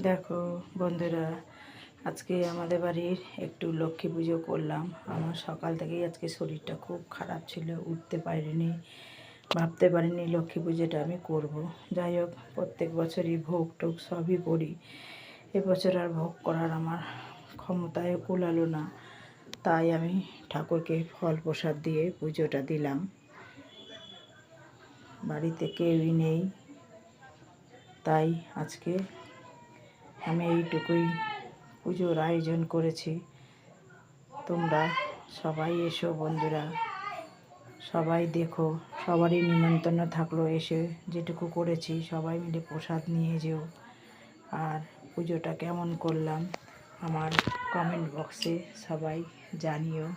দেখো বন্ধুরা, আজকে আমাদের বাড়ির একটু লক্ষ্মী পুজো করলাম। আমার সকাল থেকেই আজকে শরীরটা খুব খারাপ ছিল, উঠতে পারিনি, ভাবতে পারিনি লক্ষ্মী পুজোটা আমি করব। যাই হোক, প্রত্যেক বছরই ভোগ টোগ সবই করি, এবছর আর ভোগ করার আমার ক্ষমতায় কুলালো না, তাই আমি ঠাকুরকে ফল প্রসাদ দিয়ে পুজোটা দিলাম। বাড়িতে কেউই নেই, তাই আজকে আমি এইটুকুই পুজোর আয়োজন করেছি। তোমরা সবাই এসো বন্ধুরা, সবাই দেখো, সবারই নিমন্ত্রণ থাকলো, এসে যেটুকু করেছি সবাই মিলে প্রসাদ নিয়ে যেও। আর পুজোটা কেমন করলাম আমার কমেন্ট বক্সে সবাই জানিও।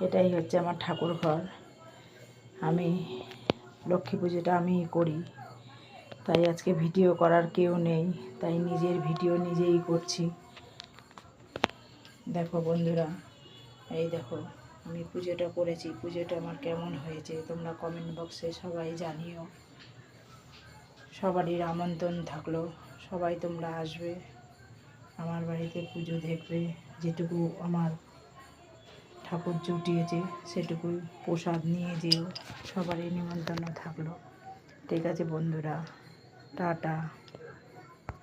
এটাই হচ্ছে আমার ঠাকুর ঘর। আমি লক্ষ্মী পুজোটা আমিই করি, তাই আজকে ভিডিও করার কেউ নেই, তাই নিজের ভিডিও নিজেই করছি। দেখো বন্ধুরা, এই দেখো আমি পুজোটা করেছি, পুজোটা আমার কেমন হয়েছে তোমরা কমেন্ট বক্সে সবাই জানিও। সবারই আমন্ত্রণ থাকলো, সবাই তোমরা আসবে আমার বাড়িতে পুজো দেখবে। যেটুকু আমার ঠাকুর জুটিয়েছে সেটুকুই প্রসাদ নিয়ে যেও, সবারই নিমন্ত্রণ থাকলো। ঠিক আছে বন্ধুরা, টাটা।